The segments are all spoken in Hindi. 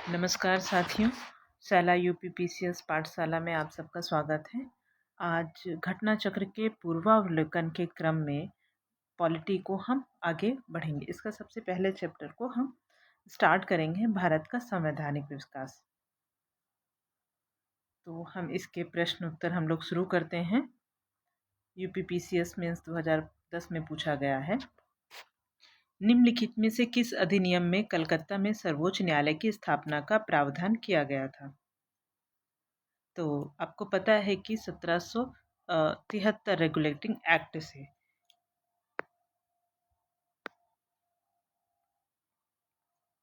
नमस्कार साथियों, सैला यूपीपीसीएस पाठशाला में आप सबका स्वागत है। आज घटना चक्र के पूर्वावलोकन के क्रम में पॉलिटी को हम आगे बढ़ेंगे। इसका सबसे पहले चैप्टर को हम स्टार्ट करेंगे, भारत का संवैधानिक विकास। तो हम इसके प्रश्न उत्तर हम लोग शुरू करते हैं। यूपीपीसीएस मेंस 2010 में पूछा गया है, निम्नलिखित में से किस अधिनियम में कलकत्ता में सर्वोच्च न्यायालय की स्थापना का प्रावधान किया गया था? तो आपको पता है कि 1773 रेगुलेटिंग एक्ट से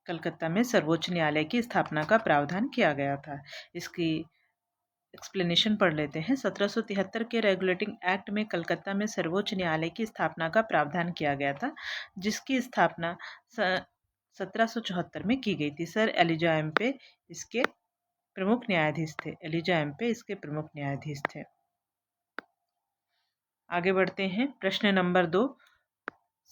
कलकत्ता में सर्वोच्च न्यायालय की स्थापना का प्रावधान किया गया था। इसकी एक्सप्लेनेशन पढ़ लेते हैं। 1773 के रेगुलेटिंग एक्ट में कलकत्ता में सर्वोच्च न्यायालय की स्थापना का प्रावधान किया गया था, जिसकी स्थापना 1774 में की गई थी। सर एलिजा एम्पे इसके प्रमुख न्यायाधीश थे। एलिजा एम्पे इसके प्रमुख न्यायाधीश थे। आगे बढ़ते हैं। प्रश्न नंबर 2,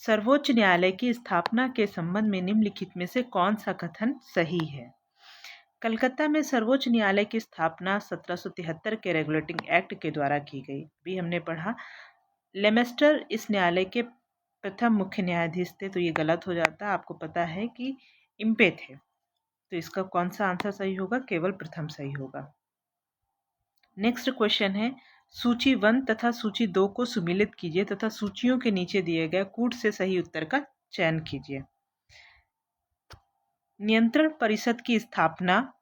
सर्वोच्च न्यायालय की स्थापना के संबंध में निम्नलिखित में से कौन सा कथन सही है? कलकत्ता में सर्वोच्च न्यायालय की स्थापना 1773 के रेगुलेटिंग एक्ट के द्वारा की गई। भी हमने पढ़ा, लेमेस्टर इस न्यायालय के प्रथम मुख्य न्यायाधीश थे, तो ये गलत हो जाता। आपको पता है कि इम्पे थे, तो इसका कौन सा आंसर सही होगा? केवल प्रथम सही होगा। नेक्स्ट क्वेश्चन है, सूची 1 तथा सूची 2 को सुमिलित कीजिए तथा सूचियों के नीचे दिए गए कूट से सही उत्तर का चयन कीजिए। नियंत्रण परिषद की स्थापना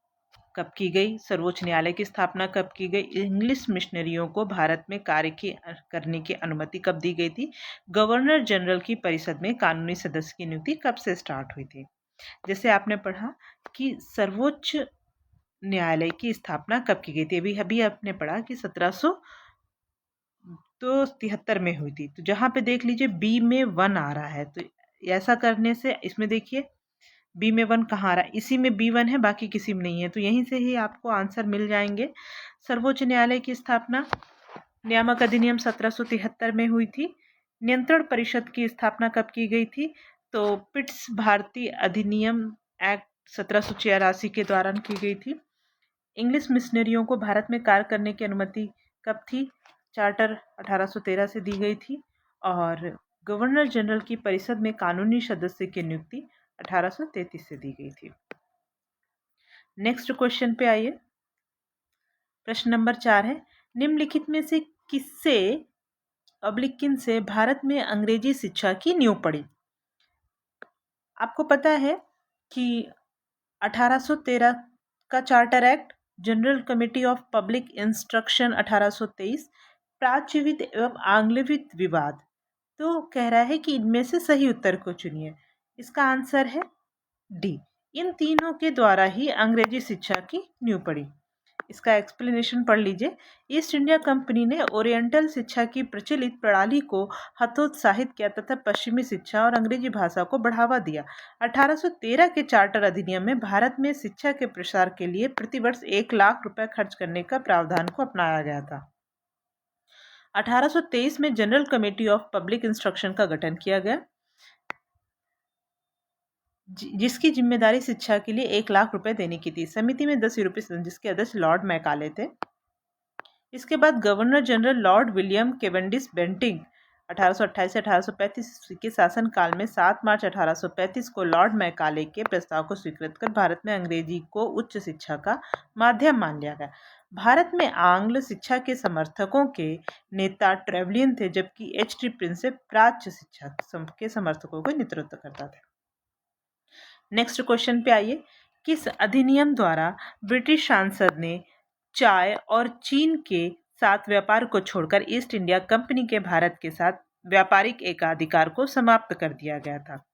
कब की गई? सर्वोच्च न्यायालय की स्थापना कब की गई? इंग्लिश मिशनरियों को भारत में कार्य करने की अनुमति कब दी गई थी? गवर्नर जनरल की परिषद में कानूनी सदस्य की नियुक्ति कब से स्टार्ट हुई थी? जैसे आपने पढ़ा कि सर्वोच्च न्यायालय की स्थापना कब की गई थी? अभी आपने पढ़ा कि 1773 में हुई थी। तो जहाँ पे देख लीजिए बी में 1 आ रहा है, तो ऐसा करने से इसमें देखिए बी में 1 कहाँ आ रहा है? इसी में B1 है, बाकी किसी में नहीं है, तो यहीं से ही आपको आंसर मिल जाएंगे। सर्वोच्च न्यायालय की स्थापना नियामक अधिनियम 1773 में हुई थी। नियंत्रण परिषद की स्थापना कब की गई थी? तो पिट्स भारतीय अधिनियम एक्ट 1784 के दौरान की गई थी। इंग्लिश मिशनरियों को भारत में कार्य करने की अनुमति कब थी? चार्टर 1813 से दी गई थी। और गवर्नर जनरल की परिषद में कानूनी सदस्य की नियुक्ति 1833 से दी गई थी। नेक्स्ट क्वेश्चन पे आइए। प्रश्न नंबर 4 है, निम्नलिखित में से किससे किन से भारत में अंग्रेजी शिक्षा की नींव पड़ी? आपको पता है कि 1813 का charter act, general committee of public instruction 1823, प्राच्यविद एवं आंग्लविद विवाद, तो कह रहा है कि इनमें से सही उत्तर को चुनिए। इसका आंसर है डी। इन तीनों के द्वारा ही अंग्रेजी शिक्षा की नींव पड़ी। इसका एक्सप्लेनेशन पढ़ लीजिए। ईस्ट इंडिया कंपनी ने ओरिएंटल शिक्षा की प्रचलित प्रणाली को हतोत्साहित किया तथा पश्चिमी शिक्षा और अंग्रेजी भाषा को बढ़ावा दिया। 1813 के चार्टर अधिनियम में भारत में शिक्षा के प्रसार के लिए प्रतिवर्ष 1 लाख रुपए खर्च करने का प्रावधान को अपनाया गया था। 1823 में general committee of public instruction का गठन किया गया, जिसकी जिम्मेदारी शिक्षा के लिए 1 लाख रुपए देने की थी। समिति में 10 यूरोपीय, जिसके अध्यक्ष लॉर्ड मैकाले थे। इसके बाद governor general Lord William Cavendish Bentinck 1828 से 1835 के शासनकाल में 7 मार्च 1835 को लॉर्ड मैकाले के प्रस्ताव को स्वीकृत कर भारत में अंग्रेजी को उच्च शिक्षा का माध्यम मान लिया गया। भारत में आंग्ल शिक्षा के समर्थकों के नेता ट्रेवलियन थे, जबकि H.T. प्रिंसेप प्राच्य शिक्षा के समर्थकों को नेतृत्व करता था। नेक्स्ट क्वेश्चन पे आइए। किस अधिनियम द्वारा ब्रिटिश सांसद ने चाय और चीन के साथ व्यापार को छोड़कर ईस्ट इंडिया कंपनी के भारत के साथ व्यापारिक एकाधिकार को समाप्त कर दिया गया था?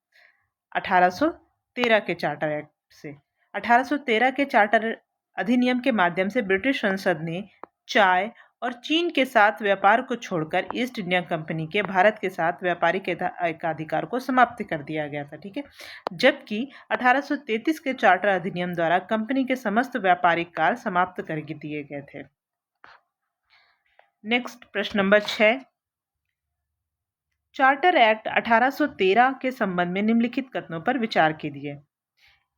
1813 के चार्टर एक्ट से। 1813 के चार्टर अधिनियम के माध्यम से ब्रिटिश संसद ने चाय और चीन के साथ व्यापार को छोड़कर ईस्ट इंडिया कंपनी के भारत के साथ व्यापारिक एकाधिकार को समाप्त कर दिया गया था। ठीक है, जबकि 1833 के चार्टर अधिनियम द्वारा कंपनी के समस्त व्यापारिक कार्य समाप्त कर दिए गए थे। नेक्स्ट प्रश्न नंबर 6, चार्टर एक्ट 1813 के संबंध में निम्नलिखित कथनों पर विचार कीजिए।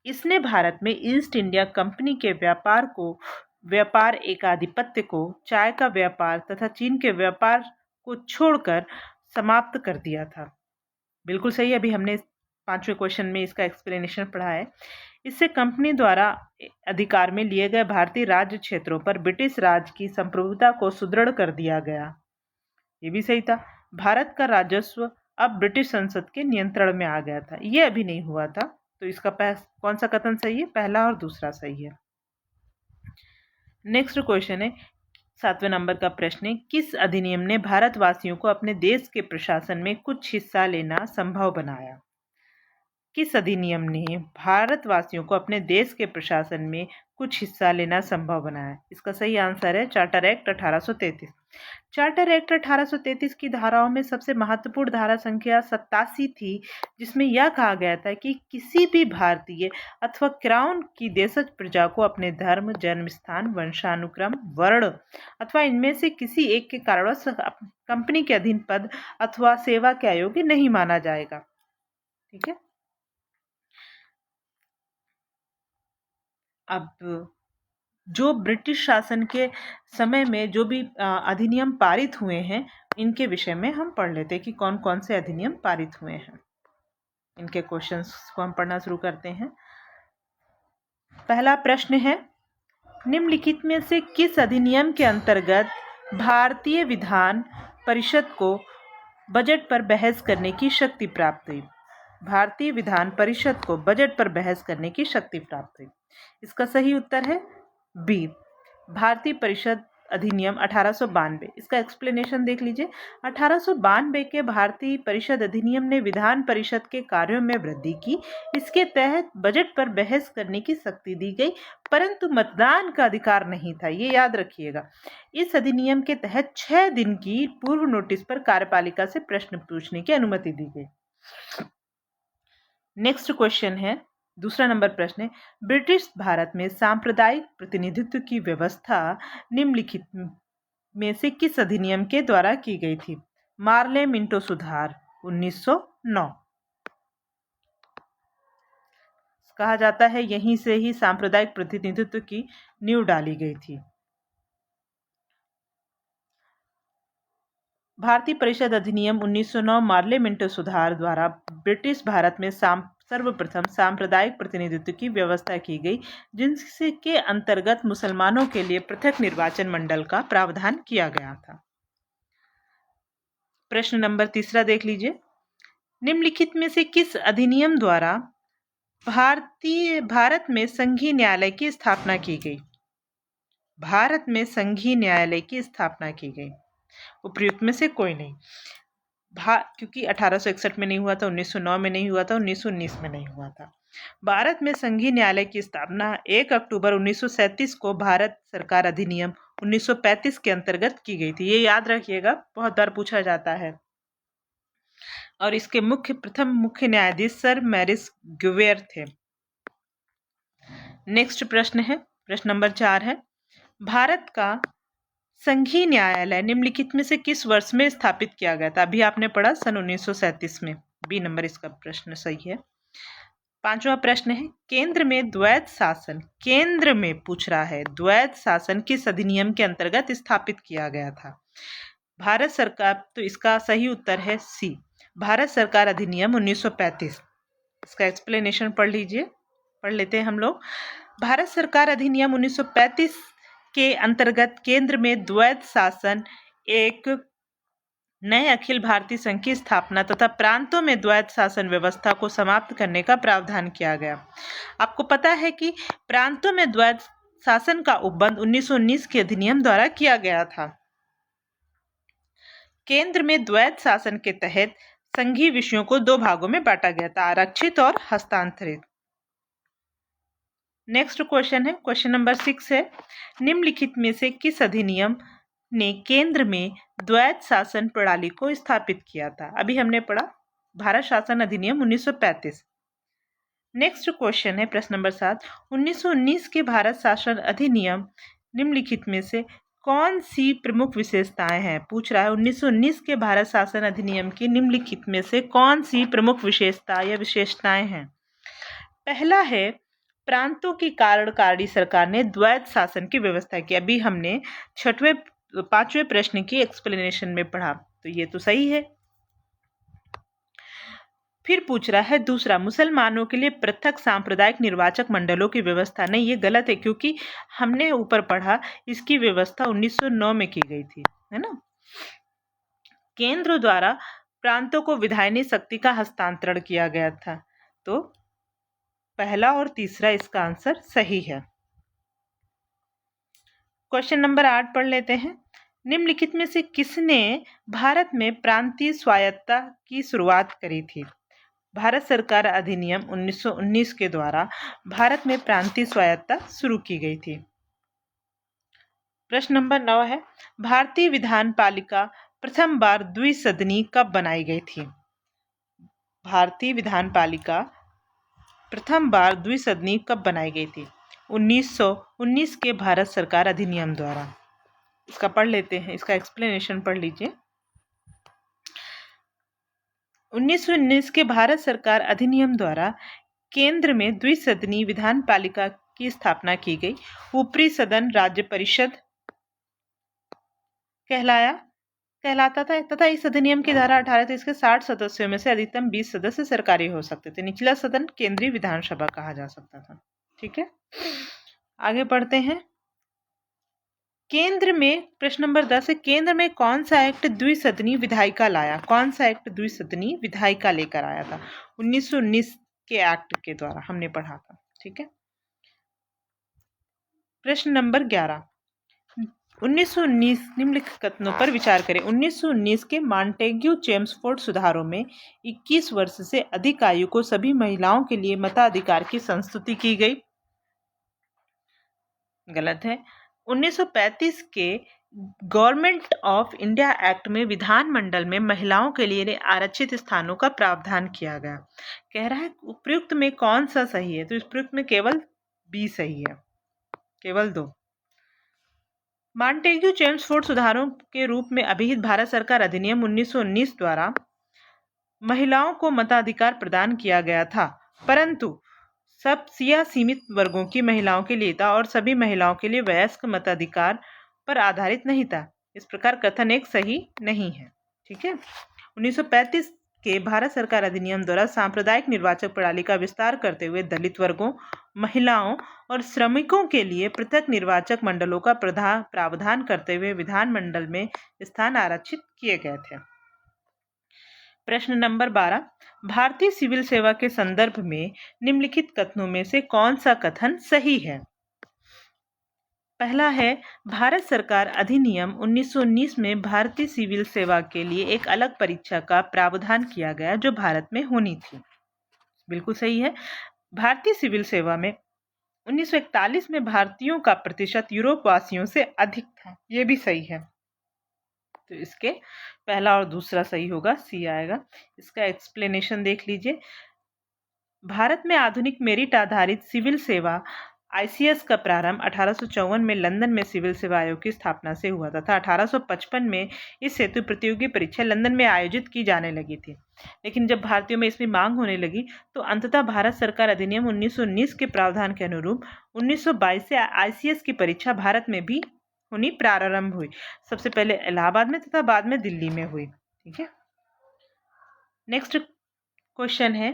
इसने भारत में ईस्ट इंडिया कंपनी के व्यापार एकाधिपत्य को, चाय का व्यापार तथा चीन के व्यापार को छोड़कर समाप्त कर दिया था। बिल्कुल सही। अभी हमने 5वें क्वेश्चन में इसका एक्सप्लेनेशन पढ़ा है। इससे कंपनी द्वारा अधिकार में लिए गए भारतीय राज्य क्षेत्रों पर ब्रिटिश राज की संप्रभुता को सुदृढ़ कर दिया गया। ये भी सही था। भारत का राजस्व अब ब्रिटिश संसद के नियंत्रण में आ गया था। ये अभी नहीं हुआ था, तो इसका कौन सा कथन सही है? पहला और दूसरा सही है। नेक्स्ट क्वेश्चन है, 7वें नंबर का प्रश्न है, किस अधिनियम ने भारतवासियों को अपने देश के प्रशासन में कुछ हिस्सा लेना संभव बनाया? किस अधिनियम ने भारतवासियों को अपने देश के प्रशासन में कुछ हिस्सा लेना संभव बनाया? इसका सही आंसर है चार्टर एक्ट 1833। चार्टर एक्ट 1833 की धाराओं में सबसे महत्वपूर्ण धारा संख्या 87 थी, जिसमें यह कहा गया था कि किसी भी भारतीय अथवा क्राउन की देशज प्रजा को अपने धर्म, जन्म स्थान, वंशानुक्रम, वर्ण अथवा इनमें से किसी एक के कारणवश कंपनी के अधीन पद अथवा सेवा के अयोग्य नहीं माना जाएगा। ठीक है। अब जो ब्रिटिश शासन के समय में जो भी अधिनियम पारित हुए हैं, इनके विषय में हम पढ़ लेते हैं कि कौन कौन से अधिनियम पारित हुए हैं। इनके क्वेश्चंस को हम पढ़ना शुरू करते हैं। पहला प्रश्न है, निम्नलिखित में से किस अधिनियम के अंतर्गत भारतीय विधान परिषद को बजट पर बहस करने की शक्ति प्राप्त हुई? भारतीय विधान परिषद को बजट पर बहस करने की शक्ति प्राप्त हुई। इसका सही उत्तर है बी, भारतीय परिषद अधिनियम 1892। इसका एक्सप्लेनेशन देख लीजिए। 1892 के भारतीय परिषद अधिनियम ने विधान परिषद के कार्यों में वृद्धि की। इसके तहत बजट पर बहस करने की शक्ति दी गई, परंतु मतदान का अधिकार नहीं था। ये याद रखिएगा। इस अधिनियम के तहत 6 दिन की पूर्व नोटिस पर कार्यपालिका से प्रश्न पूछने की अनुमति दी गई। नेक्स्ट क्वेश्चन है, दूसरा नंबर प्रश्न है, ब्रिटिश भारत में सांप्रदायिक प्रतिनिधित्व की व्यवस्था निम्नलिखित में से किस अधिनियम के द्वारा की गई थी? मार्ले मिंटो सुधार 1909। कहा जाता है यहीं से ही सांप्रदायिक प्रतिनिधित्व की नींव डाली गई थी। भारतीय परिषद अधिनियम 1909 मार्ले मिंटो सुधार द्वारा ब्रिटिश भारत में सर्वप्रथम सांप्रदायिक प्रतिनिधित्व की व्यवस्था की गई, जिसके अंतर्गत मुसलमानों के लिए पृथक निर्वाचन मंडल का प्रावधान किया गया था। प्रश्न नंबर 3 देख लीजिए। निम्नलिखित में से किस अधिनियम द्वारा भारत में संघीय न्यायालय की स्थापना की गई? भारत में संघीय न्यायालय की स्थापना की गई। उपयुक्त में से कोई नहीं, क्योंकि 1861 में नहीं हुआ था, 1909 में नहीं हुआ था, 1919 में नहीं हुआ था। भारत में संघीय न्यायालय की स्थापना 1 अक्टूबर 1937 को भारत सरकार अधिनियम 1935 के अंतर्गत की गई थी। ये याद रखिएगा, बहुत बार पूछा जाता है। और इसके प्रथम मुख्य न्यायाधीश सर मैरिस ग्वेयर थे। नेक्स्ट प्रश्न है, प्रश्न नंबर 4 है, भारत का संघीय न्यायालय निम्नलिखित में से किस वर्ष में स्थापित किया गया था? अभी आपने पढ़ा सन 1937 में। बी नंबर इसका प्रश्न सही है। 5वां प्रश्न है, केंद्र में द्वैध शासन, केंद्र में पूछ रहा है, द्वैध शासन किस अधिनियम के अंतर्गत स्थापित किया गया था? भारत सरकार, तो इसका सही उत्तर है सी, भारत सरकार अधिनियम 1935। इसका एक्सप्लेनेशन पढ़ लेते हैं हम लोग। भारत सरकार अधिनियम 1935 के अंतर्गत केंद्र में द्वैध शासन, एक नए अखिल भारतीय संघ की स्थापना तथा प्रांतों में द्वैध शासन व्यवस्था को समाप्त करने का प्रावधान किया गया। आपको पता है कि प्रांतों में द्वैध शासन का उपबंध 1919 के अधिनियम द्वारा किया गया था। केंद्र में द्वैध शासन के तहत संघीय विषयों को 2 भागों में बांटा गया था, आरक्षित और हस्तांतरित। नेक्स्ट क्वेश्चन है, क्वेश्चन नंबर 6 है, निम्नलिखित में से किस अधिनियम ने केंद्र में द्वैध शासन प्रणाली को स्थापित किया था? अभी हमने पढ़ा भारत शासन अधिनियम 1935। नेक्स्ट क्वेश्चन है, प्रश्न नंबर 7, 1919 के भारत शासन अधिनियम निम्नलिखित में से कौन सी प्रमुख विशेषताएं हैं? पूछ रहा है 1919 के भारत शासन अधिनियम की निम्नलिखित में से कौन सी प्रमुख विशेषता या विशेषताएं हैं? पहला है प्रांतों की कार्यकारी सरकार ने द्वैत शासन की व्यवस्था की। अभी हमने 5वें प्रश्न की एक्सप्लेनेशन में पढ़ा, तो ये तो सही है। फिर पूछ रहा है दूसरा, मुसलमानों के लिए पृथक सांप्रदायिक निर्वाचक मंडलों की व्यवस्था। नहीं, ये गलत है, क्योंकि हमने ऊपर पढ़ा इसकी व्यवस्था 1909 में की गई थी, है ना। केंद्र द्वारा प्रांतों को विधायनी शक्ति का हस्तांतरण किया गया था। तो पहला और तीसरा इसका आंसर सही है। क्वेश्चन नंबर 8 पढ़ लेते हैं। निम्नलिखित में से किसने भारत में प्रांतीय स्वायत्तता की शुरुआत करी थी? भारत सरकार अधिनियम 1919 के द्वारा भारत में प्रांतीय स्वायत्तता शुरू की गई थी। प्रश्न नंबर 9 है, भारतीय विधान पालिका प्रथम बार द्विसदनी कब बनाई गई थी? भारतीय विधान पालिका प्रथम बार द्विसदनी कब बनाई गई थी? 1919 के भारत सरकार अधिनियम द्वारा। इसका पढ़ लेते हैं, इसका एक्सप्लेनेशन पढ़ लीजिए। 1919 के भारत सरकार अधिनियम द्वारा केंद्र में द्विसदनी विधान पालिका की स्थापना की गई। ऊपरी सदन राज्य परिषद कहलाता था तथा इस अधिनियम की धारा 18 से इसके 60 सदस्यों में से अधिकतम 20 सदस्य सरकारी हो सकते थे। निचला सदन केंद्रीय विधानसभा कहा जा सकता था। ठीक है, आगे पढ़ते हैं। केंद्र में प्रश्न नंबर 10 है, केंद्र में कौन सा एक्ट द्विसदनी विधायिका लाया? कौन सा एक्ट द्विसदनी विधायिका लेकर आया था? 1919 के एक्ट के द्वारा हमने पढ़ा था। ठीक है, प्रश्न नंबर 11, 1919 निम्नलिखित कथनों पर विचार करें। 1919 के मॉन्टेग्यू चेम्सफोर्ड सुधारों में 21 वर्ष से अधिक आयु को सभी महिलाओं के लिए मताधिकार की संस्तुति की गई। गलत है। 1935 के गवर्नमेंट ऑफ इंडिया एक्ट में विधानमंडल में महिलाओं के लिए आरक्षित स्थानों का प्रावधान किया गया। कह रहा है उपयुक्त में कौन सा सही है? तो उपयुक्त में केवल बी सही है, केवल 2। मॉन्टेग्यू चेम्सफोर्ड सुधारों के रूप में अभिहित भारत सरकार अधिनियम 1919 द्वारा महिलाओं को मताधिकार प्रदान किया गया था, परंतु सब या सीमित वर्गों की महिलाओं के लिए था और सभी महिलाओं के लिए वयस्क मताधिकार पर आधारित नहीं था। इस प्रकार कथन एक सही नहीं है। ठीक है, 1935 के भारत सरकार अधिनियम द्वारा सांप्रदायिक निर्वाचक प्रणाली का विस्तार करते हुए दलित वर्गों, महिलाओं और श्रमिकों के लिए पृथक निर्वाचक मंडलों का प्रावधान करते हुए विधानमंडल में स्थान आरक्षित किए गए थे। प्रश्न नंबर 12, भारतीय सिविल सेवा के संदर्भ में निम्नलिखित कथनों में से कौन सा कथन सही है? पहला है, भारत सरकार अधिनियम 1919 में भारतीय सिविल सेवा के लिए एक अलग परीक्षा का प्रावधान किया गया जो भारत में होनी थी। बिल्कुल सही है। भारतीय सिविल सेवा में 1941 में भारतीयों का प्रतिशत यूरोप वासियों से अधिक था। ये भी सही है, तो इसके पहला और दूसरा सही होगा, सी आएगा। इसका एक्सप्लेनेशन देख लीजिए। भारत में आधुनिक मेरिट आधारित सिविल सेवा ICS का प्रारंभ 1854 में लंदन में सिविल सेवा आयोग की स्थापना से हुआ था। 1855 में इस हेतु प्रतियोगी परीक्षा लंदन में आयोजित की जाने लगी थी, लेकिन जब भारतीयों में इसमें मांग होने लगी तो अंततः भारत सरकार अधिनियम 1919 के प्रावधान के अनुरूप 1922 से ICS की परीक्षा भारत में भी होनी प्रारंभ हुई। सबसे पहले इलाहाबाद में तथा बाद में दिल्ली में हुई। ठीक है, नेक्स्ट क्वेश्चन है,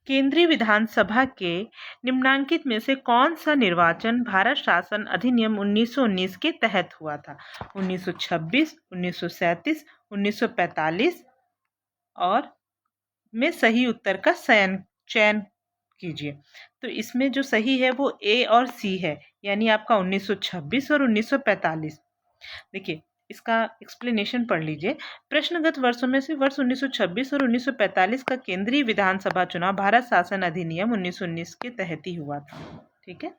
केंद्रीय विधानसभा के निम्नांकित में से कौन सा निर्वाचन भारत शासन अधिनियम 1919 के तहत हुआ था? 1926, 1937, 1945 और में सही उत्तर का चयन कीजिए। तो इसमें जो सही है वो ए और सी है, यानी आपका 1926 और 1945। देखिए, इसका एक्सप्लेनेशन पढ़ लीजिए। प्रश्नगत वर्षों में से वर्ष 1926 और 1945 का केंद्रीय विधानसभा चुनाव भारत शासन अधिनियम 1919 के तहत ही हुआ था। ठीक है,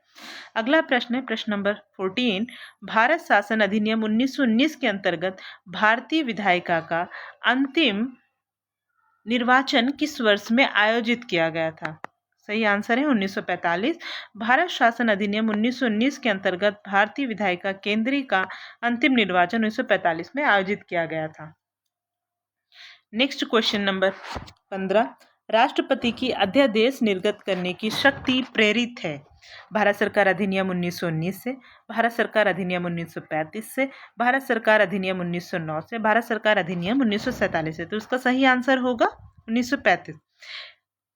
अगला प्रश्न है प्रश्न नंबर 14, भारत शासन अधिनियम 1919 के अंतर्गत भारतीय विधायिका का अंतिम निर्वाचन किस वर्ष में आयोजित किया गया था? सही आंसर है 1945। भारत शासन अधिनियम 1919 के अंतर्गत भारतीय विधायिका केंद्रीय का अंतिम निर्वाचन 1945 में आयोजित किया गया था। नेक्स्ट क्वेश्चन नंबर 15, राष्ट्रपति की अध्यादेश निर्गत करने की शक्ति प्रेरित है? भारत सरकार अधिनियम 1919 से, भारत सरकार अधिनियम 1935 से, भारत सरकार अधिनियम 1909 से, भारत सरकार अधिनियम 1947 से। तो इसका सही आंसर होगा 1935।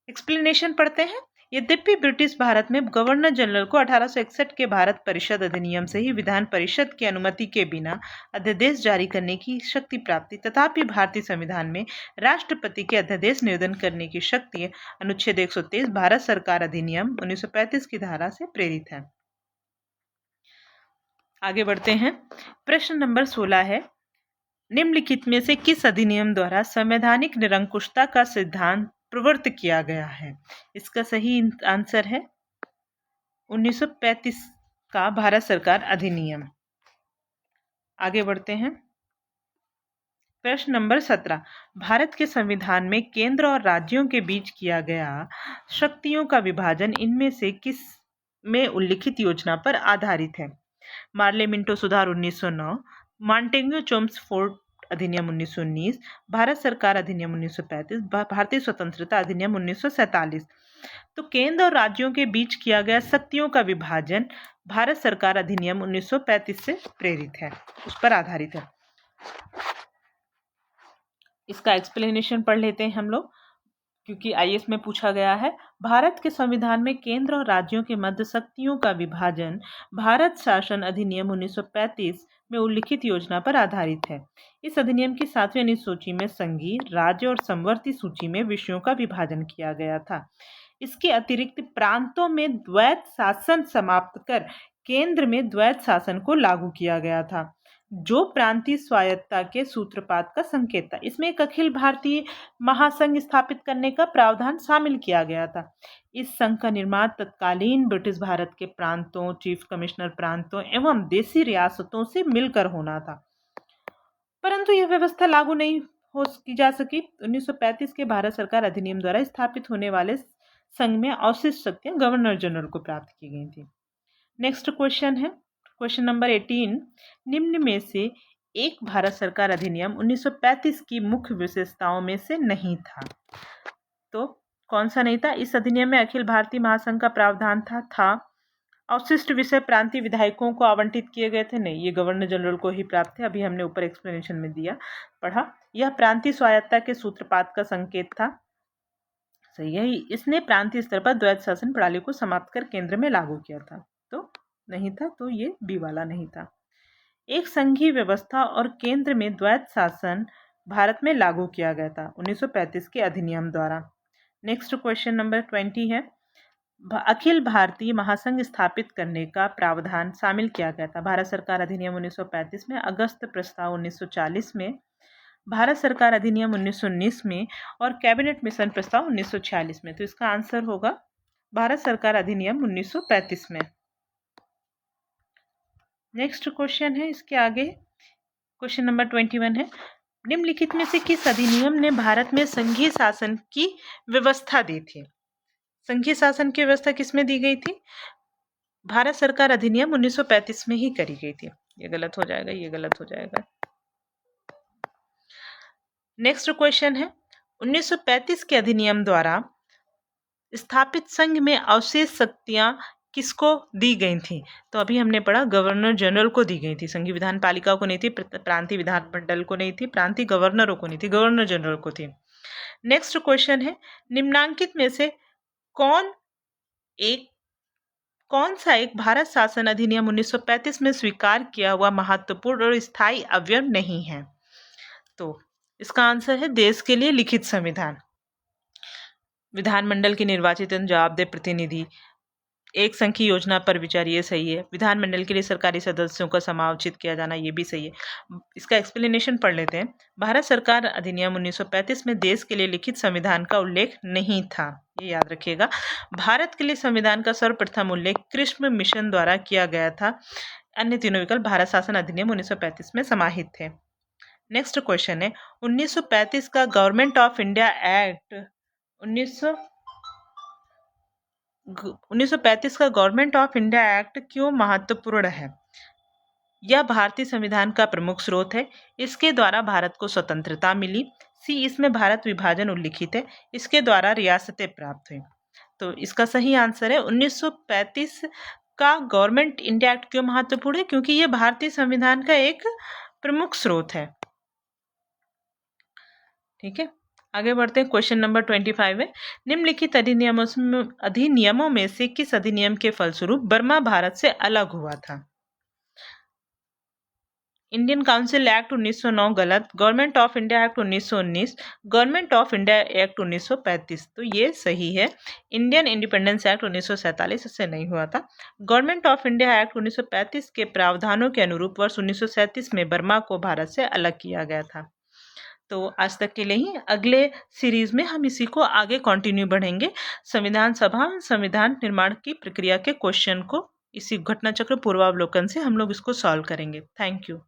एक्सप्लेनेशन पढ़ते हैं। यद्यपि ब्रिटिश भारत में गवर्नर जनरल को 1861 के भारत परिषद अधिनियम से ही विधान परिषद की अनुमति के बिना अध्यादेश जारी करने की शक्ति प्राप्त थी, तथापि भारतीय संविधान में राष्ट्रपति के अध्यादेश निर्गत करने की शक्ति अनुच्छेद 123 भारत सरकार अधिनियम 1935 की धारा से प्रेरित है। आगे बढ़ते हैं। प्रश्न नंबर 16 है, निम्नलिखित में से किस अधिनियम द्वारा संवैधानिक निरंकुशता का सिद्धांत प्रवृत्त किया गया है? इसका सही आंसर है 1935 का भारत सरकार अधिनियम। आगे बढ़ते हैं। प्रश्न नंबर 17, भारत के संविधान में केंद्र और राज्यों के बीच किया गया शक्तियों का विभाजन इनमें से किस में उल्लिखित योजना पर आधारित है? मार्ले मिंटो सुधार 1909, मॉन्टेग्यू चोम्स्फोर्ड अधिनियम 1919, भारत सरकार अधिनियम 1935, भारतीय स्वतंत्रता अधिनियम 1947। तो केंद्र और राज्यों के बीच किया गया शक्तियों का विभाजन भारत सरकार अधिनियम 1935 से प्रेरित है, उस पर आधारित है। इसका एक्सप्लेनेशन पढ़ लेते हैं हम लोग, क्योंकि आईएएस में पूछा गया है। भारत के संविधान में केंद्र और राज्यों के मध्य शक्तियों का विभाजन भारत शासन अधिनियम 1935 में उल्लिखित योजना पर आधारित है। इस अधिनियम की 7वीं अनुसूची में संघीय, राज्य और समवर्ती सूची में विषयों का विभाजन किया गया था। इसके अतिरिक्त प्रांतों में द्वैत शासन समाप्त कर केंद्र में द्वैत शासन को लागू किया गया था, जो प्रांतीय स्वायत्तता के सूत्रपात का संकेत था। इसमें एक अखिल भारतीय महासंघ स्थापित करने का प्रावधान शामिल किया गया था। इस संघ का निर्माण तत्कालीन ब्रिटिश भारत के प्रांतों, चीफ कमिश्नर प्रांतों एवं देशी रियासतों से मिलकर होना था, परंतु यह व्यवस्था लागू नहीं की जा सकी। 1935 के भारत सरकार अधिनियम द्वारा स्थापित होने वाले संघ में अवशिष्ट शक्तियां गवर्नर जनरल को प्राप्त की गई थी। नेक्स्ट क्वेश्चन है, क्वेश्चन नंबर 18, निम्न में से एक भारत सरकार अधिनियम 1935 की मुख्य विशेषताओं में से नहीं था। तो कौन सा नहीं था? इस अधिनियम में अखिल भारतीय महासंघ का प्रावधान था। अवशिष्ट विषय प्रांतीय विधायकों को आवंटित किए गए थे? नहीं, ये गवर्नर जनरल को ही प्राप्त थे। अभी हमने ऊपर एक्सप्लेनेशन में दिया पढ़ा। यह प्रांतीय स्वायत्तता के सूत्रपात का संकेत था। सही है। इसने प्रांतीय स्तर पर द्वैत शासन प्रणाली को समाप्त कर केंद्र में लागू किया था। तो नहीं था, तो ये बी वाला नहीं था। एक संघीय व्यवस्था और केंद्र में द्वैत शासन भारत में लागू किया गया था 1935 के अधिनियम द्वारा। नेक्स्ट क्वेश्चन नंबर 20 है, अखिल भारतीय महासंघ स्थापित करने का प्रावधान शामिल किया गया था भारत सरकार अधिनियम 1935 में, अगस्त प्रस्ताव 1940 में, भारत सरकार अधिनियम 1919 में और कैबिनेट मिशन प्रस्ताव 1946 में। तो इसका आंसर होगा भारत सरकार अधिनियम 1935 में। नेक्स्ट क्वेश्चन है इसके आगे, क्वेश्चन नंबर 21 है, निम्नलिखित में से किस अधिनियम ने भारत में संघीय शासन की व्यवस्था दी थी? संघीय शासन की व्यवस्था किसमें दी गई थी? भारत सरकार अधिनियम 1935 में ही करी गई थी। ये गलत हो जाएगा, ये गलत हो जाएगा। नेक्स्ट क्वेश्चन है, 1935 के अधिनियम द्वारा स्थापित संघ में अवशेष शक्तियां किसको दी गई थी? तो अभी हमने पढ़ा गवर्नर जनरल को दी गई थी। संघीय विधान पालिका को नहीं थी, प्रांतीय विधान मंडल को नहीं थी, प्रांतीय गवर्नरों को नहीं थी, गवर्नर जनरल को थी। नेक्स्ट क्वेश्चन है, निम्नांकित में से कौन सा एक भारत शासन अधिनियम 1935 में स्वीकार किया हुआ महत्वपूर्ण और स्थायी अवयव नहीं है? तो इसका आंसर है देश के लिए लिखित संविधान। विधानमंडल के निर्वाचित जवाबदेह प्रतिनिधि, एक संघ की योजना पर विचार, ये सही है। विधानमंडल के लिए सरकारी सदस्यों का समायोजित किया जाना, ये भी सही है। इसका एक्सप्लेनेशन पढ़ लेते हैं। भारत सरकार अधिनियम 1935 में देश के लिए लिखित संविधान का उल्लेख नहीं था, ये याद रखिएगा। भारत के लिए संविधान का सर्वप्रथम उल्लेख कृष्ण मिशन द्वारा किया गया था। अन्य तीनों विकल्प भारत शासन अधिनियम 1935 में समाहित थे। नेक्स्ट क्वेश्चन है, 1935 का गवर्नमेंट ऑफ इंडिया एक्ट 1935 का गवर्नमेंट ऑफ इंडिया एक्ट क्यों महत्वपूर्ण है? यह भारतीय संविधान का प्रमुख स्रोत है। इसके द्वारा भारत को स्वतंत्रता मिली, सी, इसमें भारत विभाजन उल्लिखित है, इसके द्वारा रियासतें प्राप्त हुई। तो इसका सही आंसर है 1935 का गवर्नमेंट इंडिया एक्ट क्यों महत्वपूर्ण है, क्योंकि ये भारतीय संविधान का एक प्रमुख स्रोत है। ठीक है, आगे बढ़ते हैं। क्वेश्चन नंबर 25 है, निम्नलिखित अधिनियमों में से किस अधिनियम के फलस्वरूप बर्मा भारत से अलग हुआ था? इंडियन काउंसिल एक्ट 1909 गलत, government of India act 1919, government of India act 1935, तो ये सही है। इंडियन इंडिपेंडेंस एक्ट 1947 इससे नहीं हुआ था। गवर्नमेंट ऑफ इंडिया एक्ट 1935 के प्रावधानों के अनुरूप वर्ष 1937 में बर्मा को भारत से अलग किया गया था। तो आज तक के लिए ही, अगले सीरीज में हम इसी को आगे कंटिन्यू बढ़ेंगे। संविधान सभा संविधान निर्माण की प्रक्रिया के क्वेश्चन को इसी घटना चक्र पूर्वावलोकन से हम लोग इसको सॉल्व करेंगे। Thank you.